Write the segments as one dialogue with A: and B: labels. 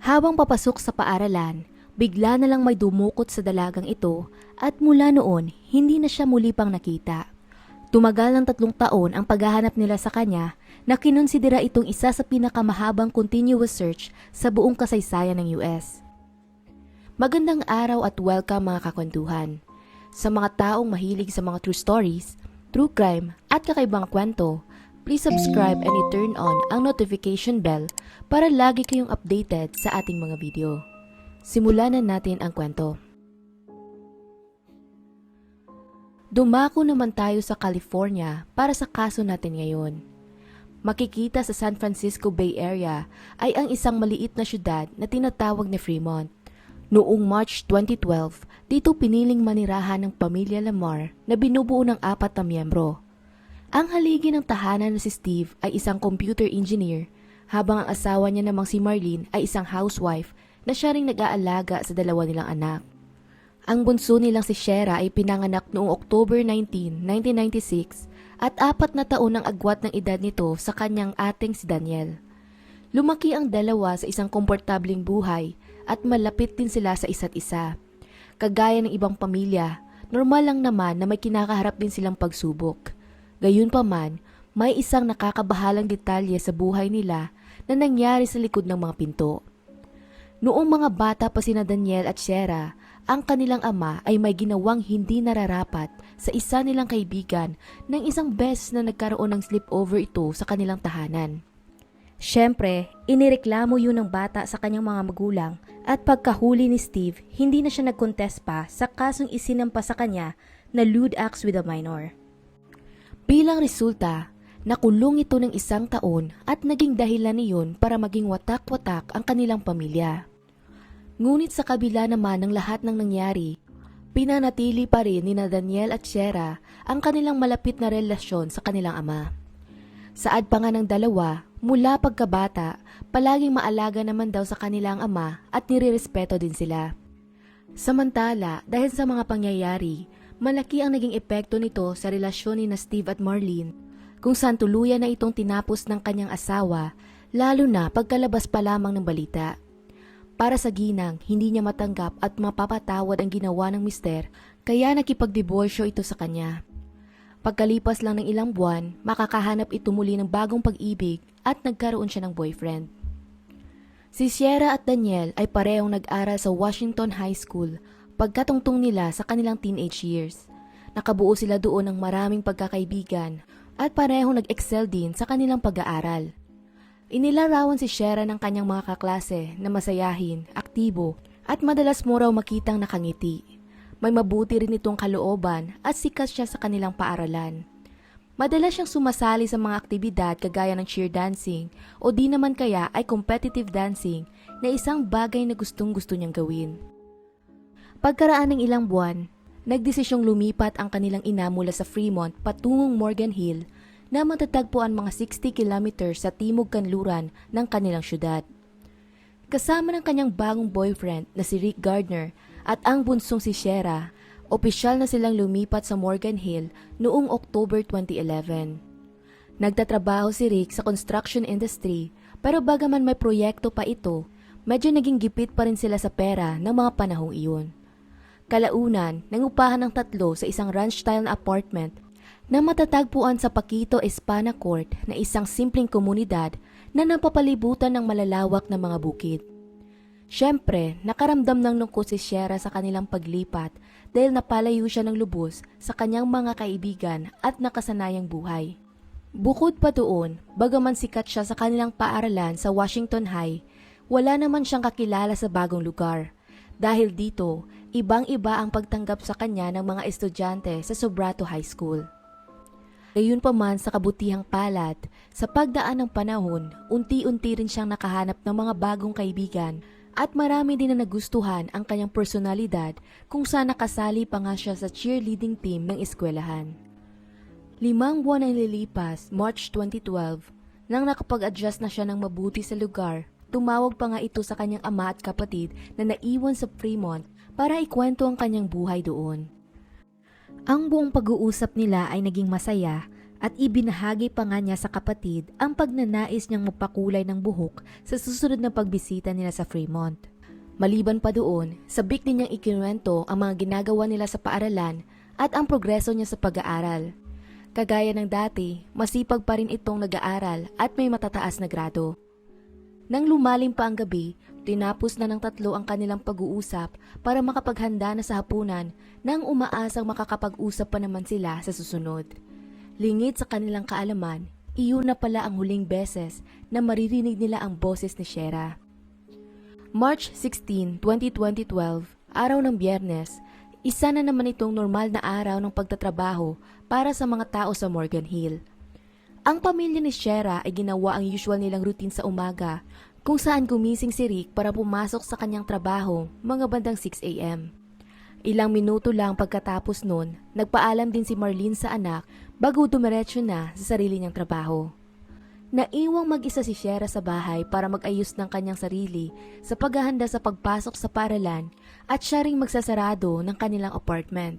A: Habang papasok sa paaralan, bigla na lang may dumukot sa dalagang ito at mula noon hindi na siya muli pang nakita. Tumagal ng 3 taon ang paghahanap nila sa kanya na kinonsidera itong isa sa pinakamahabang continuous search sa buong kasaysayan ng US. Magandang araw at welcome mga kakwentuhan. Sa mga taong mahilig sa mga true stories, true crime at kakaibang kwento, please subscribe and i-turn on ang notification bell para lagi kayong updated sa ating mga video. Simulan na natin ang kwento. Dumako naman tayo sa California para sa kaso natin ngayon. Makikita sa San Francisco Bay Area ay ang isang maliit na syudad na tinatawag na Fremont. Noong March 2012, dito piniling manirahan ng pamilya Lamar na binubuo ng 4 na miyembro. Ang haligi ng tahanan na si Steve ay isang computer engineer, habang ang asawa niya namang si Marlene ay isang housewife na siya ring nag-aalaga sa 2 nilang anak. Ang bunso nilang si Shera ay pinanganak noong October 19, 1996 at 4 na taon ang agwat ng edad nito sa kanyang ating si Daniel. Lumaki ang dalawa sa isang komportabling buhay at malapit din sila sa isa't isa. Kagaya ng ibang pamilya, normal lang naman na may kinakaharap din silang pagsubok. Gayunpaman, may isang nakakabahalang detalye sa buhay nila na nangyari sa likod ng mga pinto. Noong mga bata pa sina Daniel at Shera, ang kanilang ama ay may ginawang hindi nararapat sa isa nilang kaibigan nang isang beses na nagkaroon ng sleepover ito sa kanilang tahanan. Siyempre, inireklamo yun ng bata sa kanyang mga magulang at pagkahuli ni Steve, hindi na siya nag-contest pa sa kasong isinampa sa kanya na lewd acts with a minor. Bilang resulta, nakulong ito ng 1 taon at naging dahilan niyon para maging watak-watak ang kanilang pamilya. Ngunit sa kabila naman ng lahat ng nangyari, pinanatili pa rin ni Daniel at Shera ang kanilang malapit na relasyon sa kanilang ama. Saad pa nga ng dalawa, mula pagkabata, palaging maalaga naman daw sa kanilang ama at nirerespeto din sila. Samantala, dahil sa mga pangyayari, malaki ang naging epekto nito sa relasyon ni Steve at Marlene, kung saan tuluyan na itong tinapos ng kanyang asawa, lalo na pagkalabas pa lamang ng balita. Para sa ginang, hindi niya matanggap at mapapatawad ang ginawa ng mister, kaya nakipagdiborsyo ito sa kanya. Pagkalipas lang ng ilang buwan, makakahanap ito muli ng bagong pag-ibig at nagkaroon siya ng boyfriend. Si Shera at Daniel ay parehong nag-aral sa Washington High School pagkatungtong nila sa kanilang teenage years. Nakabuo sila doon ng maraming pagkakaibigan at parehong nag-excel din sa kanilang pag-aaral. Inilarawan si Shera ng kanyang mga kaklase na masayahin, aktibo at madalas mo raw makitang nakangiti. May mabuti rin itong kalooban at sikat siya sa kanilang paaralan. Madalas siyang sumasali sa mga aktibidad kagaya ng cheer dancing o di naman kaya ay competitive dancing na isang bagay na gustong-gusto niyang gawin. Pagkaraan ng ilang buwan, nagdesisyong lumipat ang kanilang ina mula sa Fremont patungong Morgan Hill na matatagpuan mga 60 kilometers sa timog kanluran ng kanilang syudad. Kasama ng kanyang bagong boyfriend na si Rick Gardner at ang bunsong si Shera, opisyal na silang lumipat sa Morgan Hill noong October 2011. Nagtatrabaho si Rick sa construction industry pero bagaman may proyekto pa ito, medyo naging gipit pa rin sila sa pera ng mga panahong iyon. Kalaunan, nangupahan ng 3 sa isang ranch-style na apartment na matatagpuan sa Paquito, Espana Court na isang simpleng komunidad na napapalibutan ng malalawak na mga bukid. Siyempre, nakaramdam ng lungkot si Shera sa kanilang paglipat dahil napalayo siya ng lubos sa kanyang mga kaibigan at nakasanayang buhay. Bukod pa doon, bagaman sikat siya sa kanilang paaralan sa Washington High, wala naman siyang kakilala sa bagong lugar. Dahil dito, ibang-iba ang pagtanggap sa kanya ng mga estudyante sa Sobrato High School. Gayunpaman sa kabutihang palad, sa pagdaan ng panahon, unti-unti rin siyang nakahanap ng mga bagong kaibigan at marami din na nagustuhan ang kanyang personalidad kung saan nakasali pa nga siya sa cheerleading team ng eskwelahan. 5 buwan ang lilipas, March 2012, nang nakapag-adjust na siya ng mabuti sa lugar, tumawag pa nga ito sa kanyang ama at kapatid na naiwan sa Fremont para ikwento ang kanyang buhay doon. Ang buong pag-uusap nila ay naging masaya
B: At ibinahagi pa nga niya sa kapatid ang pagnanais niyang magpakulay ng buhok sa susunod na pagbisita nila sa Fremont.
A: Maliban pa doon, sabik din niyang ikinuwento ang mga ginagawa nila sa paaralan at ang progreso niya sa pag-aaral. Kagaya ng dati, masipag pa rin itong nag-aaral at may matataas na grado. Nang lumalim pa ang gabi, tinapos na ng tatlo ang kanilang pag-uusap para makapaghanda na sa hapunan nang umaasang makakapag-usap pa naman sila sa susunod. Lingid sa kanilang kaalaman, iyon na pala ang huling beses na maririnig nila ang boses ni Shera. March 16, 2012, araw ng Biyernes, isa na naman itong normal na araw ng pagtatrabaho para sa mga tao sa Morgan Hill. Ang pamilya ni Shera ay ginawa ang usual nilang routine sa umaga kung saan gumising si Rick para pumasok sa kanyang trabaho mga bandang 6 a.m. Ilang minuto lang pagkatapos nun, nagpaalam din si Marlene sa anak bago dumiretso na sa sarili niyang trabaho. Naiwang mag-isa si Shera sa bahay para mag-ayos ng kanyang sarili sa paghahanda sa pagpasok sa paaralan at siya ring magsasarado ng kanilang apartment.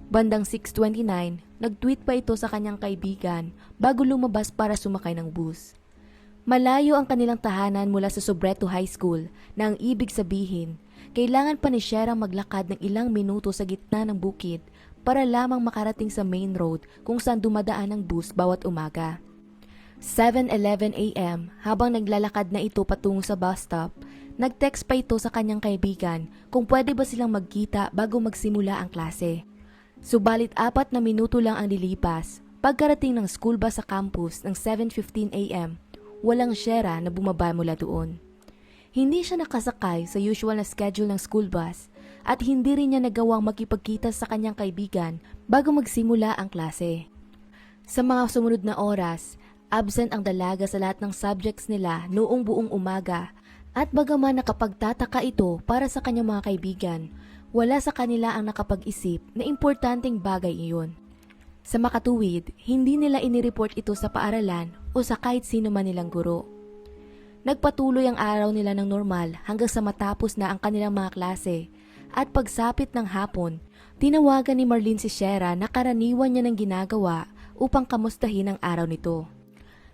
A: Bandang 6:29, nag-tweet pa ito sa kanyang kaibigan bago lumabas para sumakay ng bus. Malayo ang kanilang tahanan mula sa Sobreto High School na ang ibig sabihin, kailangan pa ni Shera maglakad ng ilang minuto sa gitna ng bukid para lamang makarating sa main road kung saan dumadaan ang bus bawat umaga. 7:11 a.m. habang naglalakad na ito patungo sa bus stop, nag-text pa ito sa kanyang kaibigan kung pwede ba silang magkita bago magsimula ang klase. Subalit 4 na minuto lang ang lilipas, pagkarating ng school bus sa campus ng 7:15 a.m., walang Shera na bumaba mula doon. Hindi siya nakasakay sa usual na schedule ng school bus at hindi rin niya nagawang makipagkita sa kanyang kaibigan bago magsimula ang klase. Sa mga sumunod na oras, absent ang dalaga sa lahat ng subjects nila noong buong umaga at bagaman nakapagtataka ito para sa kanyang mga kaibigan, wala sa kanila ang nakapag-isip na importanteng bagay iyon. Sa makatuwid, hindi nila inireport ito sa paaralan o sa kahit sino man nilang guro. Nagpatuloy ang araw nila ng normal hanggang sa matapos na ang kanilang mga klase at pagsapit ng hapon, tinawagan ni Marlene si Shera na karaniwan niya ng ginagawa upang kamustahin ang araw nito.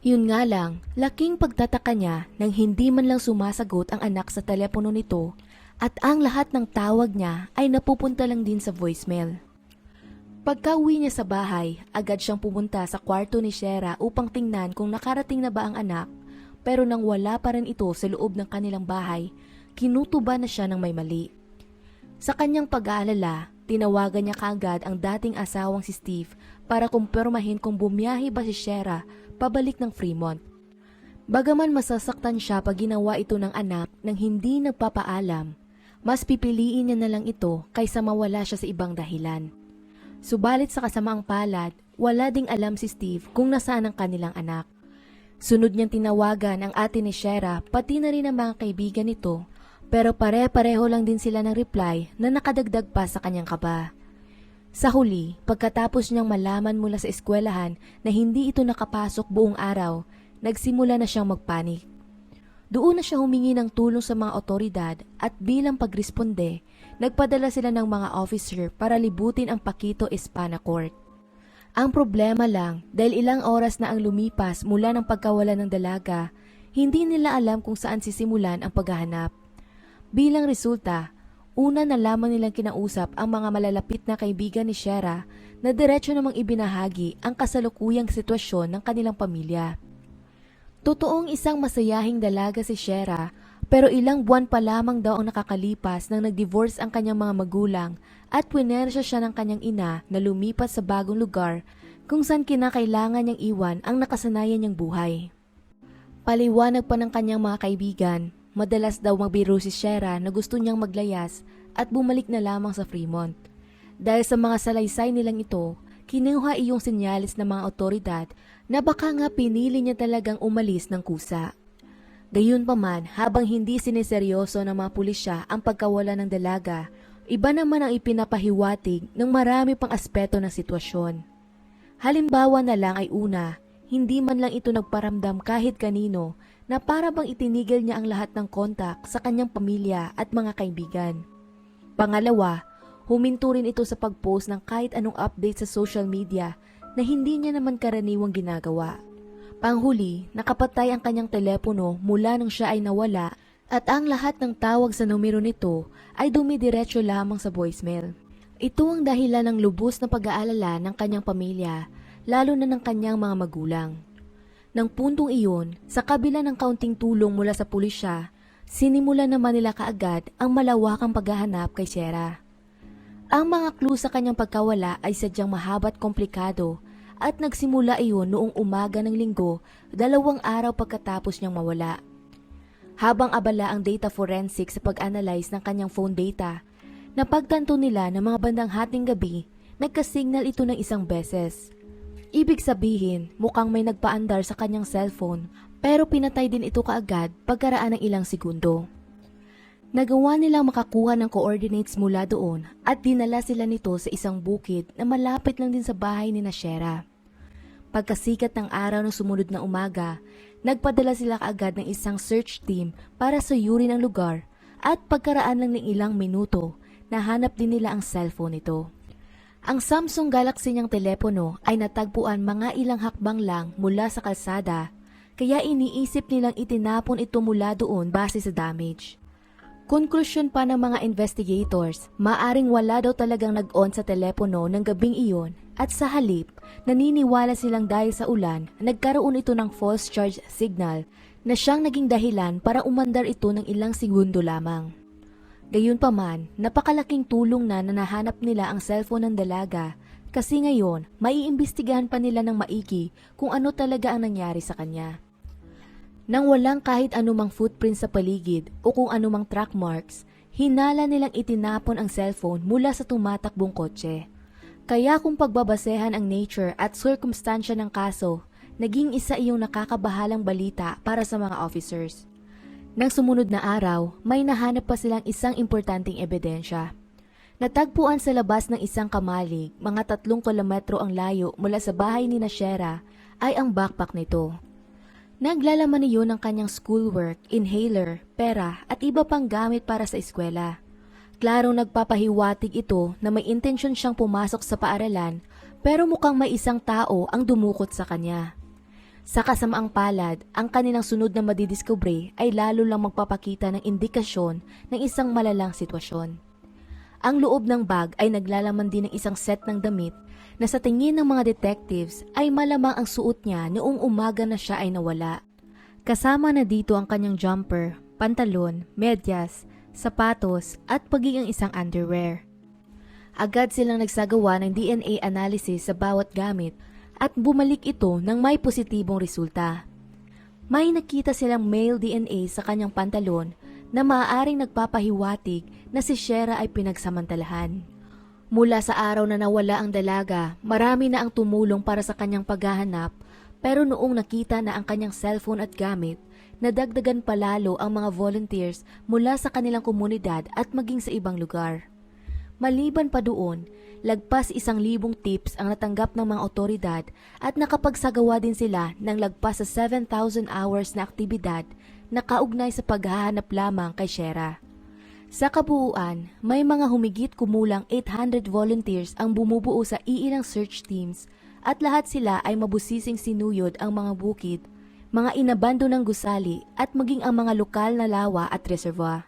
A: Yun nga lang, laking pagtataka niya nang hindi man lang sumasagot ang anak sa telepono nito at ang lahat ng tawag niya ay napupunta lang din sa voicemail. Pagka-uwi niya sa bahay, agad siyang pumunta sa kwarto ni Shera upang tingnan kung nakarating na ba ang anak, pero nang wala pa rin ito sa loob ng kanilang bahay, kinutuba na siya ng may mali. Sa kanyang pag-aalala, tinawagan niya kaagad ang dating asawang si Steve para kumpirmahin kung bumiyahe ba si Shera pabalik ng Fremont. Bagaman masasaktan siya pag ginawa ito ng anak nang hindi nagpapaalam, mas pipiliin niya na lang ito kaysa mawala siya sa ibang dahilan. Subalit sa kasamaang palad, wala ding alam si Steve kung nasaan ang kanilang anak. Sunod niyang tinawagan ang ate ni Shera pati na rin ang mga kaibigan nito, pero pare-pareho lang din sila ng reply na nakadagdag pa sa kanyang kaba. Sa huli, pagkatapos niyang malaman mula sa eskwelahan na hindi ito nakapasok buong araw, nagsimula na siyang magpanik. Doon na siya humingi ng tulong sa mga otoridad at bilang pagresponde, nagpadala sila ng mga officer para libutin ang Paquito Espana Court. Ang problema lang, dahil ilang oras na ang lumipas mula ng pagkawala ng dalaga, hindi nila alam kung saan sisimulan ang paghahanap. Bilang resulta, una na lamang nilang kinausap ang mga malalapit na kaibigan ni Shera na diretso namang ibinahagi ang kasalukuyang sitwasyon ng kanilang pamilya. Totoong isang masayahing dalaga si Shera, pero ilang buwan pa lamang daw ang nakakalipas nang nag-divorce ang kanyang mga magulang at punersya siya ng kanyang ina na lumipat sa bagong lugar kung saan kinakailangan niyang iwan ang nakasanayan niyang buhay. Paliwanag pa ng kanyang mga kaibigan, madalas daw magbiro si Shera na gusto niyang maglayas at bumalik na lamang sa Fremont. Dahil sa mga salaysay nilang ito, kinuha iyong sinyalis ng mga otoridad na baka nga pinili niya talagang umalis ng kusa. Gayunpaman, habang hindi siniseryoso ng mga pulisya ang pagkawala ng dalaga, iba naman ang ipinapahiwatig ng marami pang aspeto ng sitwasyon. Halimbawa na lang ay una, hindi man lang ito nagparamdam kahit kanino na para bang itinigil niya ang lahat ng kontak sa kanyang pamilya at mga kaibigan. Pangalawa, huminto rin ito sa pag-post ng kahit anong update sa social media
B: na hindi niya naman karaniwang ginagawa. Panghuli, nakapatay ang kanyang telepono mula nang siya ay nawala at ang lahat ng tawag sa numero nito ay dumidiretso lamang sa voicemail. Ito ang dahilan ng lubos na pag-aalala ng kanyang pamilya, lalo na ng kanyang mga magulang. Nang puntong iyon, sa kabila ng kaunting tulong mula sa pulisya, sinimula naman nila kaagad ang malawakang paghahanap kay Shera. Ang mga clue sa kanyang pagkawala ay sadyang mahaba at komplikado at nagsimula iyon noong umaga ng Linggo, 2 araw pagkatapos niyang mawala. Habang abala ang data forensic sa pag-analyze ng kanyang phone data, napagtanto nila na mga bandang hating gabi, nagka-signal ito ng 1 beses. Ibig sabihin, mukhang may nagpaandar sa kanyang cellphone pero pinatay din ito kaagad pagkaraan ng ilang segundo. Nagawa nilang makakuha ng coordinates mula doon at dinala sila nito sa isang bukid na malapit lang din sa bahay ni Shera. Pagkasikat ng araw ng sumunod na umaga, nagpadala sila kaagad ng isang search team para suyurin ang lugar at pagkaraan lang ng ilang minuto, nahanap din nila ang cellphone nito. Ang Samsung Galaxy niyang telepono ay natagpuan mga ilang hakbang lang mula sa kalsada, kaya iniisip nilang itinapon ito mula doon base sa damage. Konklusyon pa ng mga investigators, maaring wala daw talagang nag-on sa telepono ng gabing iyon at sa halip, naniniwala silang dahil sa ulan, nagkaroon ito ng false charge signal na siyang naging dahilan para umandar ito ng ilang segundo lamang. Gayunpaman, napakalaking tulong na nahanap nila ang cellphone ng dalaga kasi ngayon, maiimbestigahan pa nila ng maigi kung ano talaga ang nangyari sa kanya. Nang walang kahit anumang footprint sa paligid o kung anumang track marks, hinala nilang itinapon ang cellphone mula sa tumatakbong kotse. Kaya kung pagbabasehan ang nature at circumstansya ng kaso, naging isa iyong nakakabahalang balita para sa mga officers. Nang sumunod na araw, may nahanap pa silang isang importanteng ebidensya. Natagpuan sa labas ng isang kamalig, mga 3 kilometro ang layo mula sa bahay ni Shera, ay ang backpack nito. Naglalaman niyo ng kanyang schoolwork, inhaler, pera at iba pang gamit para sa eskwela. Klarong nagpapahiwatig ito na may intensyon siyang pumasok sa paaralan pero mukhang may isang tao ang dumukot sa kanya. Sa kasamaang palad, ang kanilang sunod na madidiskubre ay lalo lang magpapakita ng indikasyon ng isang malalang sitwasyon. Ang loob ng bag ay naglalaman din ng isang set ng damit na sa tingin ng mga detectives ay malamang ang suot niya noong umaga na siya ay nawala. Kasama na dito ang kanyang jumper, pantalon, medyas, sapatos at pagiging isang underwear. Agad silang nagsagawa ng DNA analysis sa bawat gamit at bumalik ito ng may positibong resulta. May nakita silang male DNA sa kanyang pantalon na maaaring nagpapahiwatig na si Shera ay pinagsamantalahan. Mula sa araw na nawala ang dalaga, marami na ang tumulong para sa kanyang paghahanap pero noong nakita na ang kanyang cellphone at gamit, nadagdagan palalo ang mga volunteers mula sa kanilang komunidad at maging sa ibang lugar. Maliban pa doon, lagpas 1,000 tips ang natanggap ng mga otoridad at nakapagsagawa din sila ng lagpas sa 7,000 hours na aktibidad na kaugnay sa paghahanap lamang kay Shera. Sa kabuuan, may mga humigit kumulang 800 volunteers ang bumubuo sa iilang search teams at lahat sila ay mabusising sinuyod ang mga bukid, mga inabando ng gusali at maging ang mga lokal na lawa at reservoir.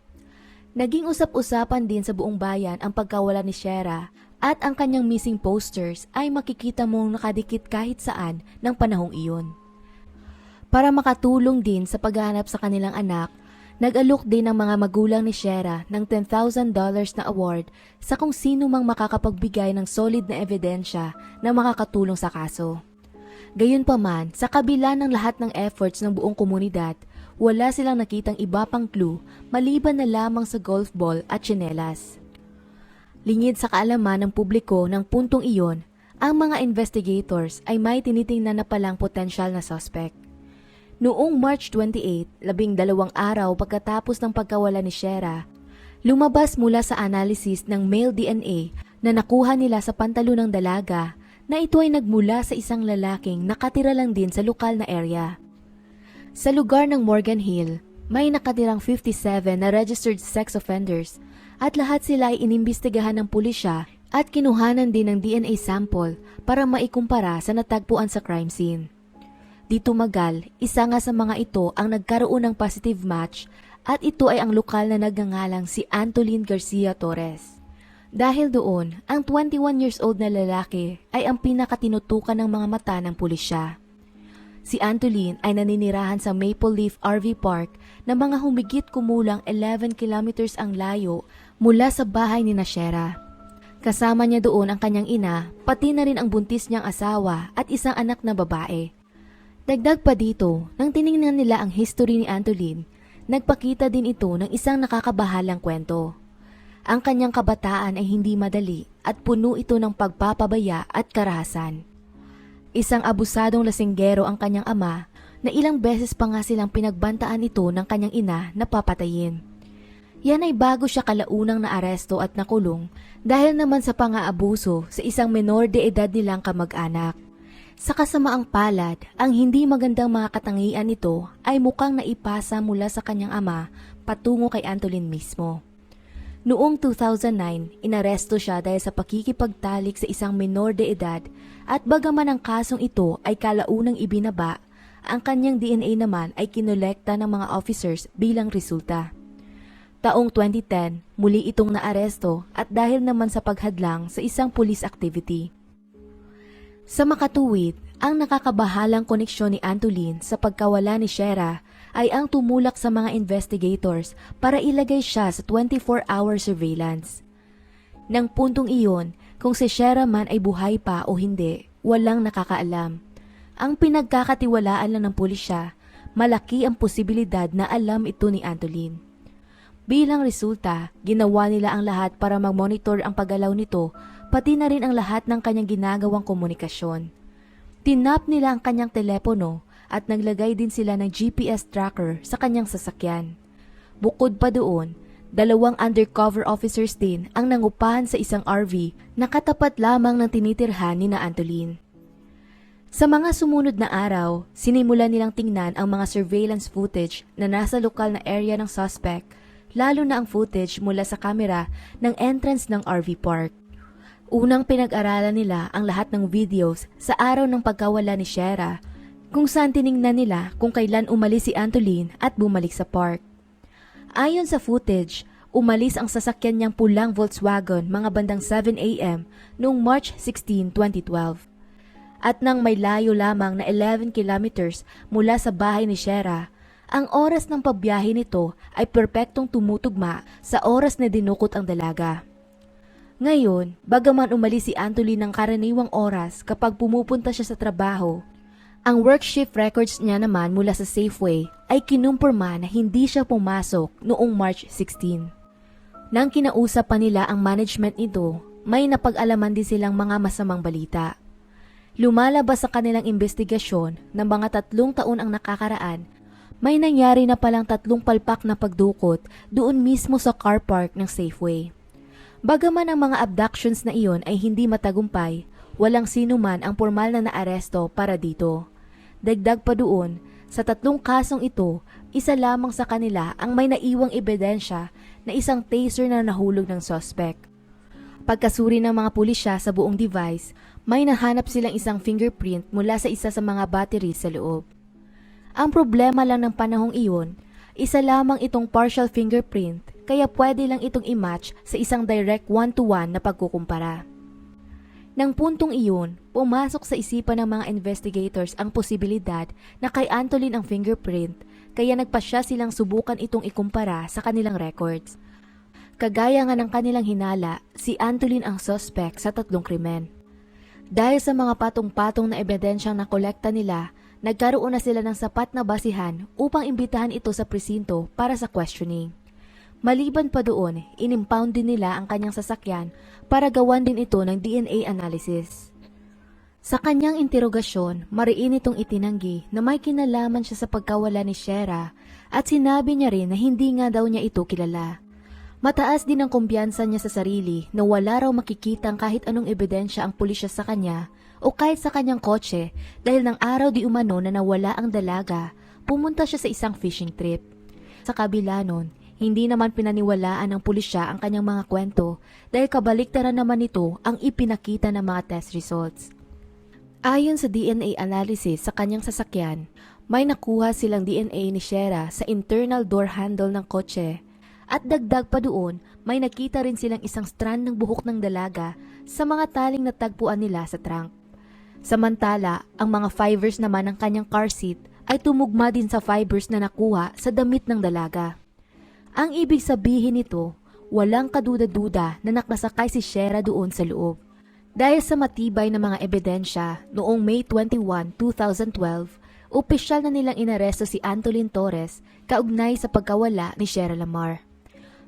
B: Naging usap-usapan din sa buong bayan ang pagkawala ni Shera at ang kanyang missing posters ay makikita mong nakadikit kahit saan ng panahong iyon. Para makatulong din sa paghahanap sa kanilang anak, nag-alok din ng mga magulang ni Shera ng $10,000 na award sa kung sino mang makakapagbigay ng solid na ebidensya na makakatulong sa kaso. Gayunpaman, sa kabila ng lahat ng efforts ng buong komunidad, wala silang nakitang iba pang clue maliban na lamang sa golf ball at tsinelas. Lingid sa kaalaman ng publiko ng puntong iyon, ang mga investigators ay may tinitingnan na palang potensyal na suspect. Noong March 28, 12 araw pagkatapos ng pagkawala ni Shera, lumabas mula sa analysis ng male DNA na nakuha nila sa pantalon ng dalaga na ito ay nagmula sa isang lalaking nakatira lang din sa lokal na area. Sa lugar ng Morgan Hill, may nakatirang 57 na registered sex offenders at lahat sila ay inimbestigahan ng pulisya at kinuhanan din ng DNA sample para maikumpara sa natagpuan sa crime scene. Di tumagal, isa nga sa mga ito ang nagkaroon ng positive match at ito ay ang lokal na nagngangalang si Antolin Garcia Torres. Dahil doon, ang 21 years old na lalaki ay ang pinakatinutukan ng mga mata ng pulisya. Si Antolin ay naninirahan sa Maple Leaf RV Park na mga humigit kumulang 11 kilometers ang layo mula sa bahay ni Shera. Kasama niya doon ang kanyang ina, pati na rin ang buntis niyang asawa at isang anak na babae. Dagdag pa dito, nang tiningnan nila ang history ni Antolin, nagpakita din ito ng isang nakakabahalang kwento. Ang kanyang kabataan ay hindi madali at puno ito ng pagpapabaya at karahasan. Isang abusadong lasinggero ang kanyang ama na ilang beses pa nga silang pinagbantaan ito ng kanyang ina na papatayin. Yan ay bago siya kalaunang naaresto at nakulong dahil naman sa pang-aabuso sa isang menor de edad nilang kamag-anak. Sa kasamaang palad, ang hindi magandang mga katangian nito ay mukhang naipasa mula sa kanyang ama patungo kay Antolin mismo. Noong 2009, inaresto siya dahil sa pakikipagtalik sa isang menor de edad at bagaman ang kasong ito ay kalaunang ibinaba, ang kanyang DNA naman ay kinolekta ng mga officers bilang resulta. Taong 2010, muli itong naaresto at dahil naman sa paghadlang sa isang police activity. Sa makatuwid, ang nakakabahalang koneksyon ni Antolin sa pagkawala ni Shera ay ang tumulak sa mga investigators para ilagay siya sa 24-hour surveillance. Nang puntong iyon, kung si Shera man ay buhay pa o hindi, walang nakakaalam. Ang pinagkakatiwalaan lang ng pulisya, malaki ang posibilidad na alam ito ni Antolin. Bilang resulta, ginawa nila ang lahat para mag-monitor ang paggalaw nito, pati na rin ang lahat ng kanyang ginagawang komunikasyon. Tinap nila ang kanyang telepono at naglagay din sila ng GPS tracker sa kanyang sasakyan. Bukod pa doon, 2 undercover officers din ang nangupahan sa isang RV na katapat lamang ng tinitirhan ni Antolin. Sa mga sumunod na araw, sinimulan nilang tingnan ang mga surveillance footage na nasa lokal na area ng suspect, lalo na ang footage mula sa kamera ng entrance ng RV park. Unang pinag-aralan nila ang lahat ng videos sa araw ng pagkawala ni Shera, kung saan tiningnan nila kung kailan umalis si Antolin at bumalik sa park. Ayon sa footage, umalis ang sasakyan niyang pulang Volkswagen mga bandang 7 a.m. noong March 16, 2012. At nang may layo lamang na 11 kilometers mula sa bahay ni Shera, ang oras ng pagbiyahe nito ay perpektong tumutugma sa oras na dinukot ang dalaga. Ngayon, bagaman umalis si Antolin ng karaniwang oras kapag pumupunta siya sa trabaho, ang work shift records niya naman mula sa Safeway ay kinumpirma na hindi siya pumasok noong March 16. Nang kinausap pa nila ang management nito, may napag-alaman din silang mga masamang balita. Lumalabas sa kanilang investigasyon na mga 3 taon ang nakakaraan, may nangyari na palang 3 palpak na pagdukot doon mismo sa car park ng Safeway. Bagaman ang mga abductions na iyon ay hindi matagumpay, walang sino man ang formal na naaresto para dito. Dagdag pa doon, sa 3 kasong ito, isa lamang sa kanila ang may naiwang ebidensya na isang taser na nahulog ng suspect. Pagkasuri ng mga pulisya sa buong device, may nahanap silang isang fingerprint mula sa isa sa mga battery sa loob. Ang problema lang ng panahong iyon, isa lamang itong partial fingerprint, kaya pwede lang itong i-match sa isang direct 1-to-1 na pagkukumpara. Nang puntong iyon, pumasok sa isipan ng mga investigators ang posibilidad na kay Antolin ang fingerprint, kaya nagpasya silang subukan itong ikumpara sa kanilang records. Kagaya nga ng kanilang hinala, si Antolin ang suspect sa 3 krimen. Dahil sa mga patong-patong na ebidensyang nakolekta nila, nagkaroon na sila ng sapat na basihan upang imbitahan ito sa presinto para sa questioning. Maliban pa doon, inimpound din nila ang kanyang sasakyan para gawan din ito ng DNA analysis. Sa kanyang interogasyon, mariin itong itinanggi na may kinalaman siya sa pagkawala ni Shera at sinabi niya rin na hindi nga daw niya ito kilala. Mataas din ang kumpiyansa niya sa sarili na wala raw makikitang kahit anong ebidensya ang pulisya sa kanya o kahit sa kanyang kotse dahil ng araw di umano na nawala ang dalaga, pumunta siya sa isang fishing trip. Sa kabila nun, Hindi naman pinaniwalaan ng pulisya ang kanyang mga kwento dahil kabaliktaran naman nito ang ipinakita ng mga test results. Ayon sa DNA analysis sa kanyang sasakyan, may nakuha silang DNA ni Shera sa internal door handle ng kotse at dagdag pa doon may nakita rin silang isang strand ng buhok ng dalaga sa mga taling natagpuan nila sa trunk. Samantala, ang mga fibers naman ng kanyang car seat ay tumugma din sa fibers na nakuha sa damit ng dalaga. Ang ibig sabihin nito, walang kaduda-duda na nakasakay si Shera doon sa loob. Dahil sa matibay na mga ebidensya, noong May 21, 2012, opisyal na nilang inaresto si Antolin Torres kaugnay sa pagkawala ni Shera Lamar.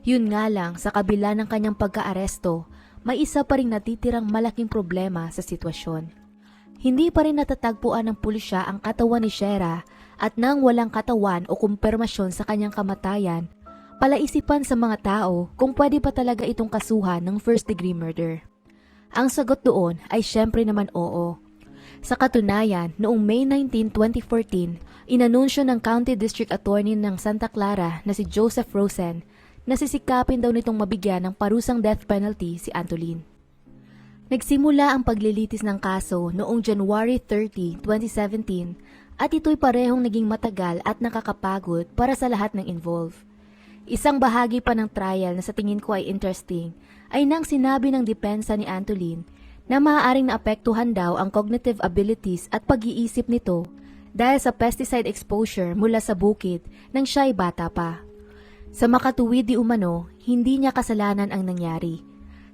B: Yun nga lang, sa kabila ng kanyang pagkaaresto, may isa pa ring natitirang malaking problema sa sitwasyon. Hindi pa rin natatagpuan ng pulisya ang katawan ni Shera at nang walang katawan o kumpirmasyon sa kanyang kamatayan, palaisipan sa mga tao kung pwede pa talaga itong kasuhan ng first-degree murder. Ang sagot doon ay syempre naman oo. Sa katunayan, noong May 19, 2014, inanunsyo ng County District Attorney ng Santa Clara na si Joseph Rosen na sisikapin daw nitong mabigyan ng parusang death penalty si Antolin. Nagsimula ang paglilitis ng kaso noong January 30, 2017 at ito'y parehong naging matagal at nakakapagod para sa lahat ng involved. Isang bahagi pa ng trial na sa tingin ko ay interesting ay nang sinabi ng depensa ni Antolin na maaaring naapektuhan daw ang cognitive abilities at pag-iisip nito dahil sa pesticide exposure mula sa bukid nang siya ay bata pa. Sa makatuwid di umano, hindi niya kasalanan ang nangyari.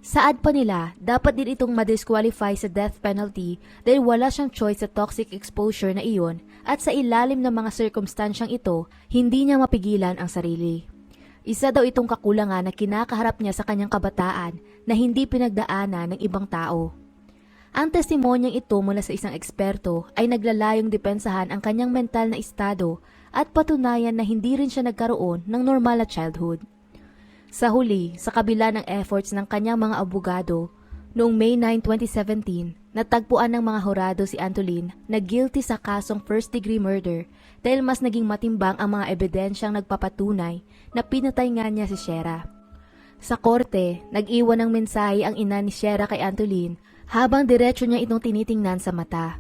B: Saad pa nila, dapat din itong ma-disqualify sa death penalty dahil wala siyang choice sa toxic exposure na iyon at sa ilalim ng mga sirkumstansyang ito, hindi niya mapigilan ang sarili. Isa daw itong kakulangan na kinakaharap niya sa kanyang kabataan na hindi pinagdaanan ng ibang tao. Ang testimonyang ito mula sa isang eksperto ay naglalayong depensahan ang kanyang mental na estado at patunayan na hindi rin siya nagkaroon ng normal na childhood. Sa huli, sa kabila ng efforts ng kanyang mga abogado, noong May 9, 2017, natagpuan ng mga hurado si Antolin na guilty sa kasong first-degree murder dahil mas naging matimbang ang mga ebidensyang nagpapatunay na pinatay nga niya si Shera. Sa korte, nag-iwan ng mensahe ang ina ni Shera kay Antolin habang diretso niya itong tinitingnan sa mata.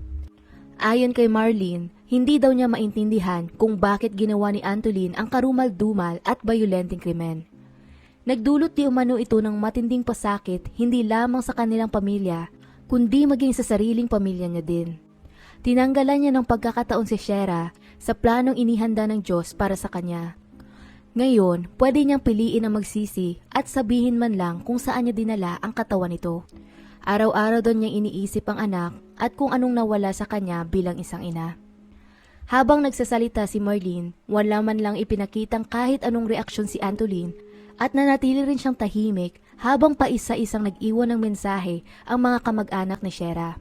B: Ayon kay Marlene, hindi daw niya maintindihan kung bakit ginawa ni Antolin ang karumal-dumal at bayolenteng krimen. Nagdulot di umano ito ng matinding pasakit hindi lamang sa kanilang pamilya, kundi maging sa sariling pamilya niya din. Tinanggalan niya ng pagkakataon si Shera sa planong inihanda ng Diyos para sa kanya. Ngayon, pwede niyang piliin ang magsisi at sabihin man lang kung saan niya dinala ang katawan nito. Araw-araw doon niyang iniisip ang anak at kung anong nawala sa kanya bilang isang ina. Habang nagsasalita si Marlene, wala man lang ipinakitang kahit anong reaksyon si Antolin at nanatili rin siyang tahimik habang paisa-isang nag-iwan ng mensahe ang mga kamag-anak ni Shera.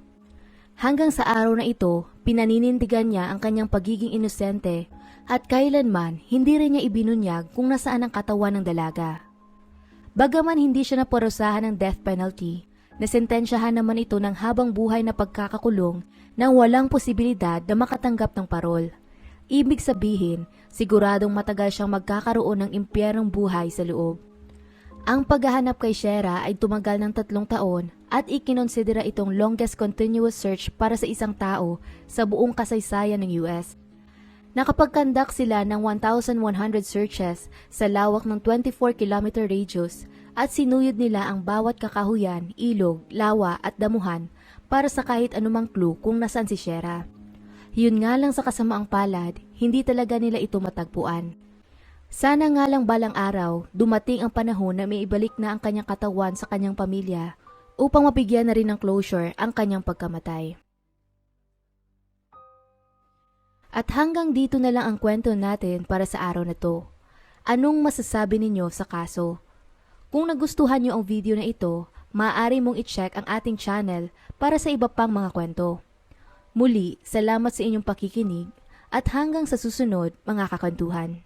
B: Hanggang sa araw na ito, pinaninindigan niya ang kanyang pagiging inosente at kailanman hindi rin niya ibinunyag kung nasaan ang katawan ng dalaga. Bagaman hindi siya naparusahan ng death penalty, nasentensyahan naman ito ng habang buhay na pagkakakulong nang walang posibilidad na makatanggap ng parol. Ibig sabihin, siguradong matagal siyang magkakaroon ng impyernong buhay sa loob. Ang paghahanap kay Shera ay tumagal ng 3 taon at ikinonsidera itong longest continuous search para sa isang tao sa buong kasaysayan ng US. Nakapagkandak sila ng 1,100 searches sa lawak ng 24-kilometer radius at sinuyod nila ang bawat kakahuyan, ilog, lawa at damuhan para sa kahit anumang clue kung nasaan si Shera. Yun nga lang sa kasamaang palad, hindi talaga nila ito matagpuan. Sana nga lang balang araw, dumating ang panahon na may ibalik na ang kanyang katawan sa kanyang pamilya upang mabigyan na rin ng closure ang kanyang pagkamatay. At hanggang dito na lang ang kwento natin para sa araw na to. Anong masasabi ninyo sa kaso? Kung nagustuhan nyo ang video na ito, maaari mong i-check ang ating channel para sa iba pang mga kwento. Muli, salamat sa inyong pakikinig at hanggang sa susunod mga kakwentuhan.